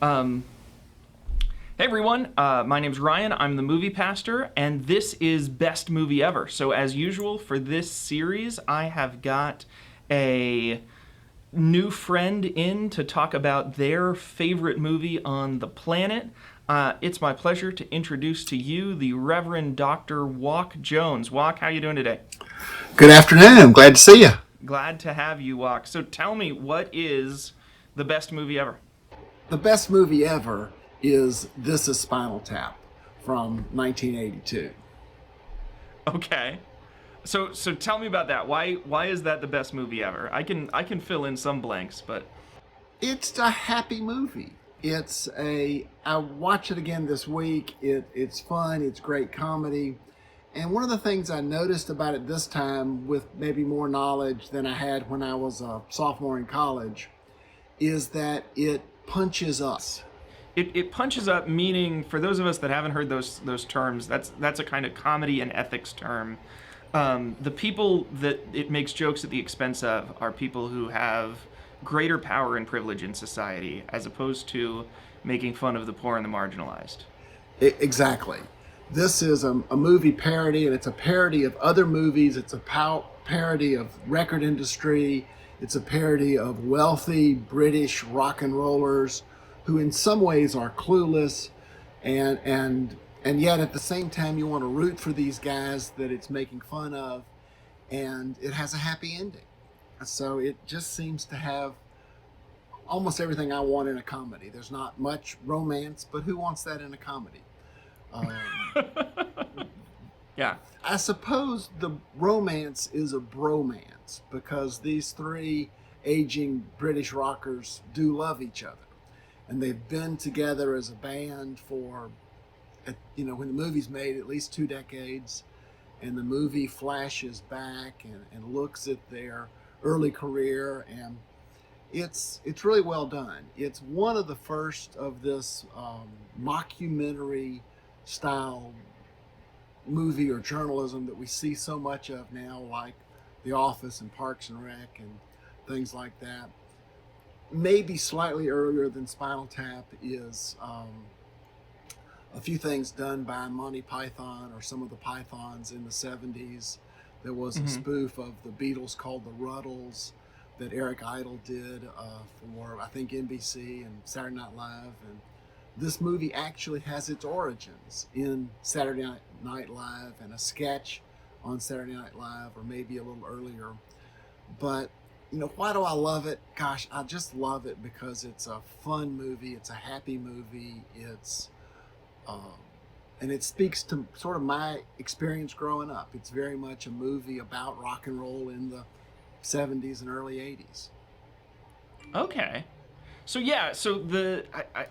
Um, hey everyone, my name's Ryan. I'm the movie pastor, and this is Best Movie Ever. So, as usual, for this series, I have got a new friend in to talk about their favorite movie on the planet. It's my pleasure to introduce to you the Reverend Dr. Walk Jones. Walk, how you doing today? Good afternoon. Glad to see you. Glad to have you, Walk. So, tell me, what is the best movie ever? The best movie ever is This is Spinal Tap from 1982. Okay. So tell me about that. Why is that the best movie ever? I can fill in some blanks, but It's a happy movie. I watch it again this week. It's fun, it's great comedy. And one of the things I noticed about it this time, with maybe more knowledge than I had when I was a sophomore in college, is that it punches us. it punches up, meaning for those of us that haven't heard those terms, that's a kind of comedy and ethics term. The people that it makes jokes at the expense of are people who have greater power and privilege in society, as opposed to making fun of the poor and the marginalized. Exactly. This is a movie parody, and it's a parody of other movies. It's a parody of record industry. It's a parody of wealthy British rock and rollers who, in some ways, are clueless, and and and yet at the same time, you want to root for these guys that it's making fun of, and it has a happy ending. So it just seems to have almost everything I want in a comedy. There's not much romance, but who wants that in a comedy? Um, Yeah. I suppose the romance is a bromance because these three aging British rockers do love each other. And they've been together as a band for, when the movie's made, at least 2 decades. And the movie flashes back and looks at their early career, and it's really well done. It's one of the first of this mockumentary style movie or journalism that we see so much of now, like The Office and Parks and Rec and things like that. Maybe slightly earlier than Spinal Tap is a few things done by Monty Python or some of the Pythons in the 70s. There was a Hmm. spoof of the Beatles called The Ruddles that Eric Idle did for, I think, NBC and Saturday Night Live. And this movie actually has its origins in Saturday Night Live and a sketch on Saturday Night Live, or maybe a little earlier. But why do I love it? Gosh, I just love it because it's a fun movie. It's a happy movie. Um, and it speaks to sort of my experience growing up. It's very much a movie about rock and roll in the 70s and early 80s. Okay. So yeah, so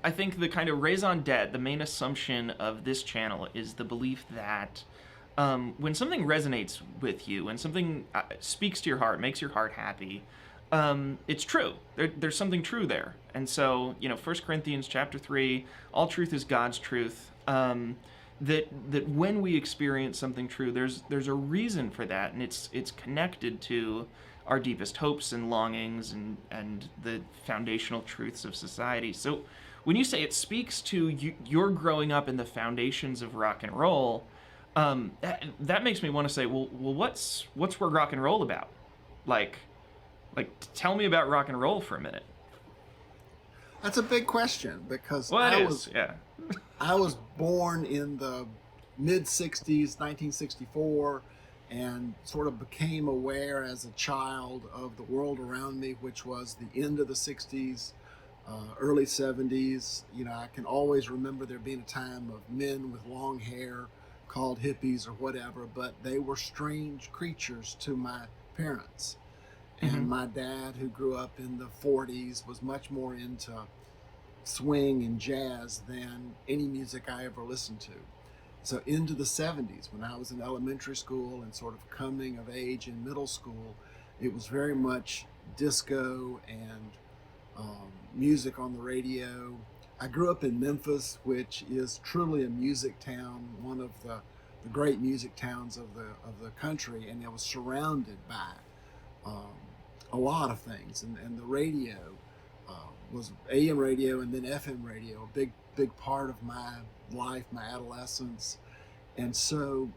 I think the kind of raison d'etre, the main assumption of this channel is the belief that when something resonates with you, when something speaks to your heart, makes your heart happy, it's true. There's something true there. And so, 1 Corinthians chapter 3, all truth is God's truth. That when we experience something true, there's a reason for that, and it's connected to our deepest hopes and longings and the foundational truths of society. So when you say it speaks to you, you're growing up in the foundations of rock and roll, that makes me want to say, well, what's rock and roll about? Like, tell me about rock and roll for a minute. That's a big question because Well, it is, yeah. I was born in the mid 60s, 1964, and sort of became aware as a child of the world around me, which was the end of the 60s, early 70s. I can always remember there being a time of men with long hair called hippies or whatever, but they were strange creatures to my parents. Hmm. And my dad, who grew up in the 40s, was much more into swing and jazz than any music I ever listened to. So into the 70s, when I was in elementary school and sort of coming of age in middle school, it was very much disco and music on the radio. I grew up in Memphis, which is truly a music town, one of the great music towns of the country, and it was surrounded by um, a lot of things, and the radio was AM radio and then FM radio, a big part of my life, my adolescence. And so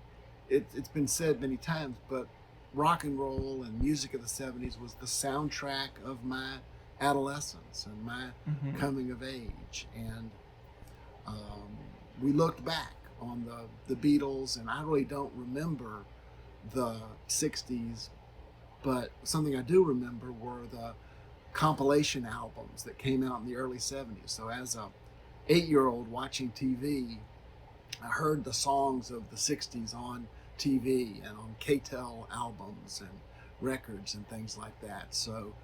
it's been said many times, but rock and roll and music of the 70s was the soundtrack of my adolescence and my Mm-hmm. coming of age. And um, we looked back on the Beatles, and I really don't remember the 60s, but something I do remember were the compilation albums that came out in the early 70s. So as a 8-year-old watching TV, I heard the songs of the 60s on TV and on KTEL albums and records and things like that. So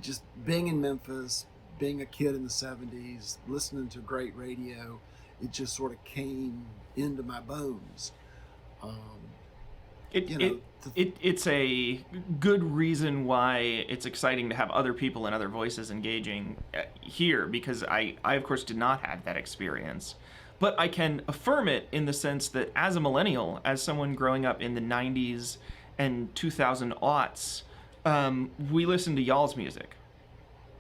just being in Memphis, being a kid in the 70s, listening to great radio, it just sort of came into my bones. Um, It, you it, know, it's a good reason why it's exciting to have other people and other voices engaging here, because I of course did not have that experience. But I can affirm it in the sense that as a millennial, as someone growing up in the 90s and 2000 aughts, we listened to y'all's music,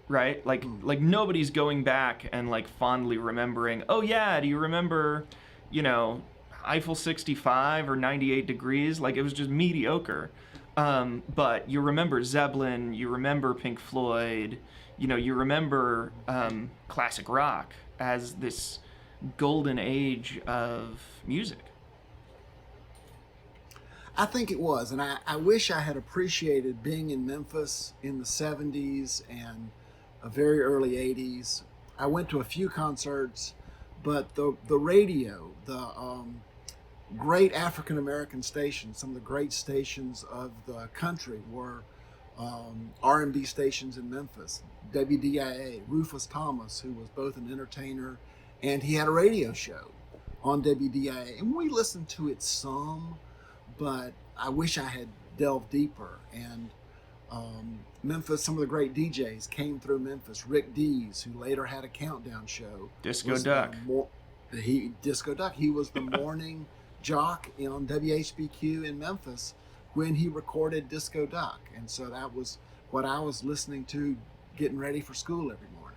right? Like nobody's going back and like fondly remembering, oh yeah, do you remember, you know, Eiffel 65 or 98 Degrees? Like it was just mediocre. But you remember Zeppelin, you remember Pink Floyd, you know, you remember classic rock as this golden age of music. I think it was, and I wish I had appreciated being in Memphis in the 70s and a very early 80s. I went to a few concerts, but the radio, the great African American stations, some of the great stations of the country were R&B stations in Memphis. WDIA, Rufus Thomas, who was both an entertainer and he had a radio show on WDIA, and we listened to it some, but I wish I had delved deeper. And Memphis, some of the great DJs came through Memphis. Rick Dees, who later had a countdown show. Disco Duck. Disco Duck. He was the morning jock on WHBQ in Memphis when he recorded Disco Duck. And so that was what I was listening to getting ready for school every morning.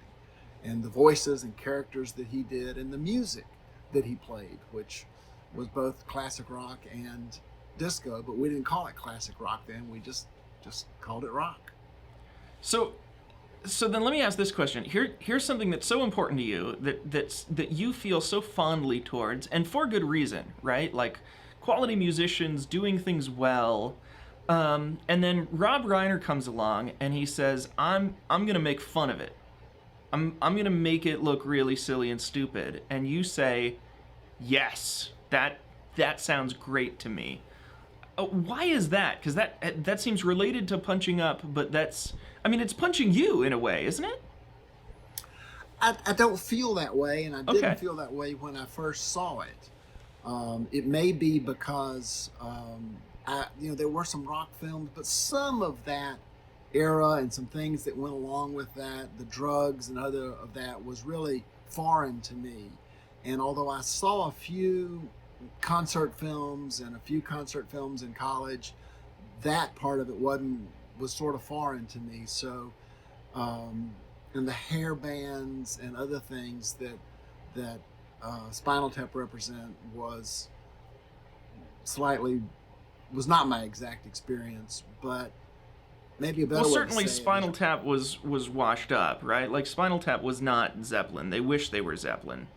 And the voices and characters that he did and the music that he played, which was both classic rock and disco, but we didn't call it classic rock then. We just called it rock. So then let me ask this question. Here's something that's so important to you that you feel so fondly towards, and for good reason, right? Like quality musicians doing things well. And then Rob Reiner comes along and he says, I'm gonna make fun of it. I'm gonna make it look really silly and stupid. And you say, yes, that sounds great to me. Why is that? Because that seems related to punching up, but it's punching you in a way, isn't it? I don't feel that way, and I didn't feel that way when I first saw it. It may be because there were some rock films, but some of that era and some things that went along with that, the drugs and other of that, was really foreign to me. And although I saw a few concert films and a few concert films in college, that part of it was sort of foreign to me. So and the hair bands and other things that Spinal Tap represent was not my exact experience, but maybe a better way to certainly say Spinal Tap was washed up, right? Like Spinal Tap was not Zeppelin. They wish they were Zeppelin.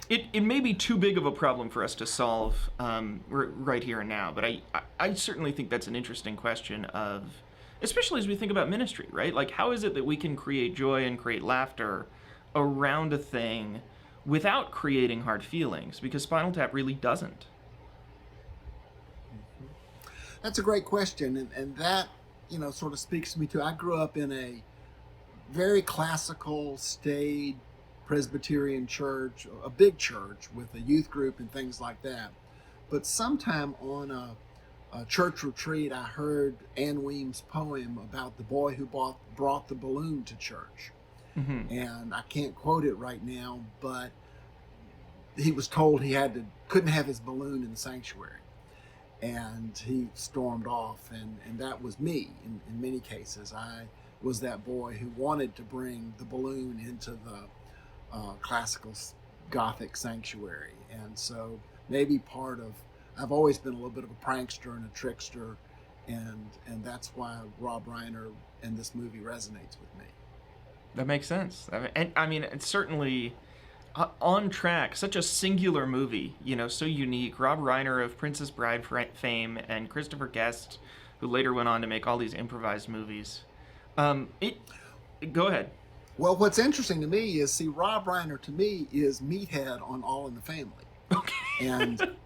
It may be too big of a problem for us to solve right here and now, but I certainly think that's an interesting question of, especially as we think about ministry, right? Like, how is it that we can create joy and create laughter around a thing without creating hard feelings? Because Spinal Tap really doesn't. That's a great question, and that sort of speaks to me too. I grew up in a very classical, staid Presbyterian church, a big church with a youth group and things like that. But sometime on a church retreat, I heard Ann Weems' poem about the boy who brought the balloon to church. Mm-hmm. And I can't quote it right now, but he was told he couldn't have his balloon in the sanctuary. and he stormed off, and that was me in many cases. I was that boy who wanted to bring the balloon into the classical Gothic sanctuary, and so maybe part of I've always been a little bit of a prankster and a trickster, and that's why Rob Reiner and this movie resonates with me. That makes sense. I mean, it's certainly on track. Such a singular movie, so unique. Rob Reiner of Princess Bride fame and Christopher Guest, who later went on to make all these improvised movies. Go ahead. Well, what's interesting to me is, Rob Reiner to me is Meathead on All in the Family. Okay. And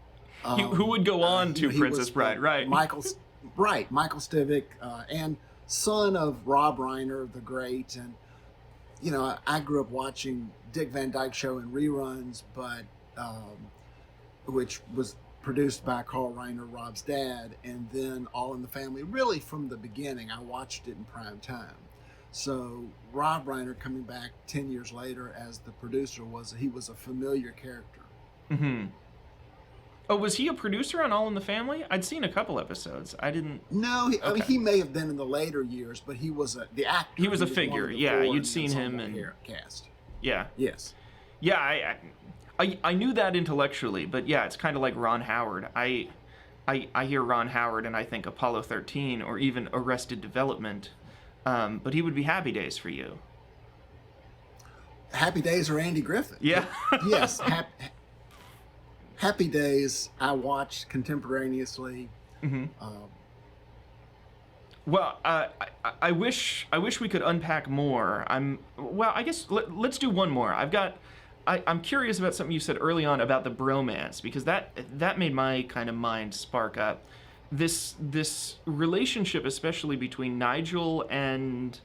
who would go on to he Princess was, Bride, right? Michael Stivic, and son of Rob Reiner, the great. And I grew up watching Dick Van Dyke Show in reruns, but which was produced by Carl Reiner, Rob's dad, and then All in the Family. Really, from the beginning, I watched it in prime time. So Rob Reiner coming back 10 years later as the producer was a familiar character. Mm-hmm. Oh, was he a producer on All in the Family? I'd seen a couple episodes. I didn't. No, I mean, he may have been in the later years, but he was the actor. He was a figure. Yeah, you'd seen him in cast. Yeah. Yes. Yeah, I knew that intellectually, but yeah, it's kind of like Ron Howard. I hear Ron Howard and I think Apollo 13 or even Arrested Development, but he would be Happy Days for you. Happy Days or Andy Griffith? Yeah. Yes. Happy Days I watched contemporaneously. Mm-hmm. Well, I wish we could unpack more. I guess let's do one more. I'm curious about something you said early on about the bromance, because that made my kind of mind spark up. This relationship, especially between Nigel and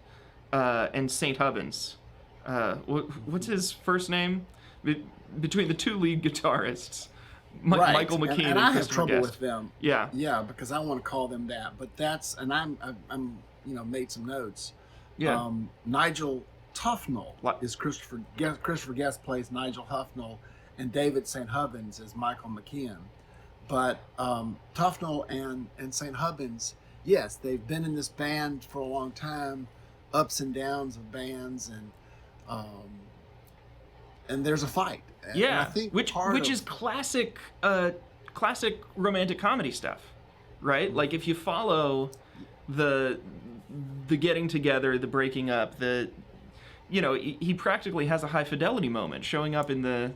St. Hubbins. What's his first name? Between the two lead guitarists, right. Michael McKean and I have Christopher trouble Guest. with them. Yeah, because I want to call them that, but that's, and I'm made some notes. Yeah. Nigel Tufnell is Christopher Guest plays Nigel Huffnell, and David St. Hubbins is Michael McKean. But Tufnell and St. Hubbins, yes, they've been in this band for a long time, ups and downs of bands, and there's a fight. Yeah, and I think which is classic romantic comedy stuff, right? Like if you follow the getting together, the breaking up, he practically has a High Fidelity moment showing up in the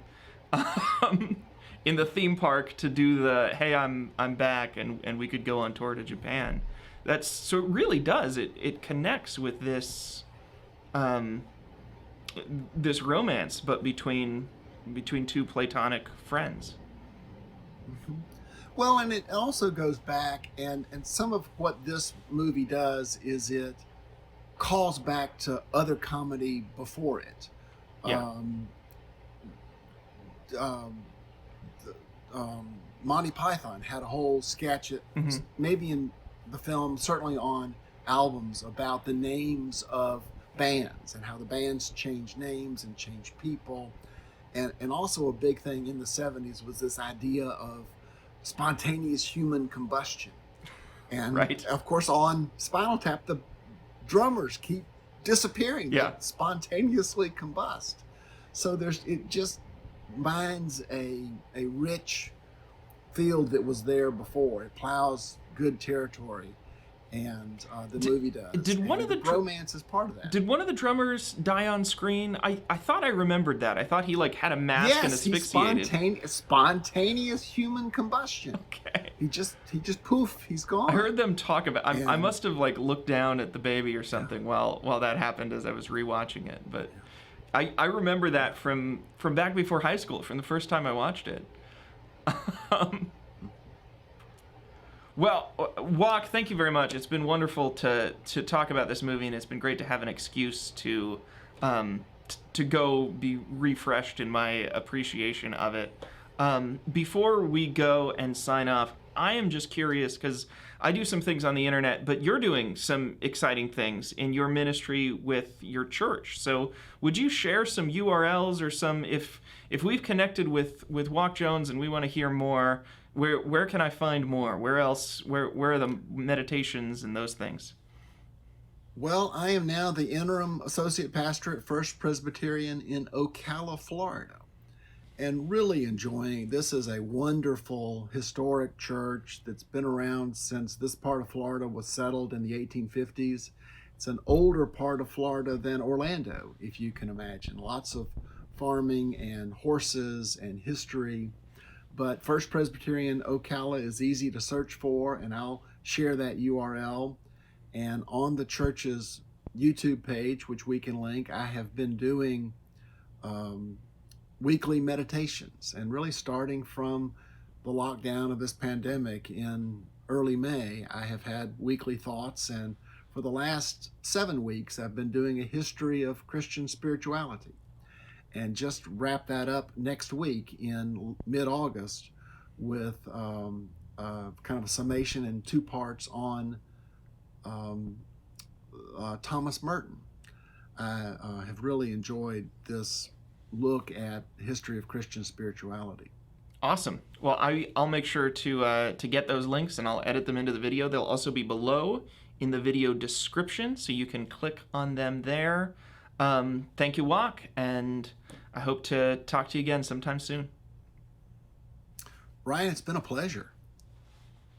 in the theme park to do the hey I'm back and we could go on tour to Japan. So it really does it connects with this this romance, but between two platonic friends. Mm-hmm. Well, and it also goes back, and some of what this movie does is it calls back to other comedy before it. Yeah. Monty Python had a whole sketch, Mm-hmm. maybe in the film, certainly on albums, about the names of bands and how the bands change names and change people. And also a big thing in the 70s was this idea of spontaneous human combustion. And right. Of course, on Spinal Tap, the drummers keep disappearing. Yeah. They spontaneously combust. So it just mines a rich field that was there before. It plows good territory. And the movie does. Did one of the romance is part of that? Did one of the drummers die on screen? I thought I remembered that. I thought he had a mask and asphyxiated. Yes, spontaneous human combustion. Okay. He just poof, he's gone. I heard them talk about. I must have looked down at the baby or something while that happened as I was rewatching it. But I remember that from back before high school, from the first time I watched it. Well, Walk, thank you very much. It's been wonderful to talk about this movie, and it's been great to have an excuse to go be refreshed in my appreciation of it. Before we go and sign off, I am just curious, because I do some things on the internet, but you're doing some exciting things in your ministry with your church. So would you share some URLs or some, if we've connected with Walk Jones and we want to hear more, Where can I find more? Where else? Where are the meditations and those things? Well, I am now the interim associate pastor at First Presbyterian in Ocala, Florida, and really enjoying. This is a wonderful historic church that's been around since this part of Florida was settled in the 1850s. It's an older part of Florida than Orlando, if you can imagine. Lots of farming and horses and history. But First Presbyterian Ocala is easy to search for, and I'll share that URL. And on the church's YouTube page, which we can link, I have been doing weekly meditations, and really starting from the lockdown of this pandemic in early May, I have had weekly thoughts, and for the last 7 weeks, I've been doing a history of Christian spirituality, and just wrap that up next week in mid-August with kind of a summation in 2 parts on Thomas Merton. I have really enjoyed this look at the history of Christian spirituality. Awesome. Well, I'll make sure to get those links, and I'll edit them into the video. They'll also be below in the video description, so you can click on them there. Thank you, Wak, and I hope to talk to you again sometime soon. Ryan, it's been a pleasure.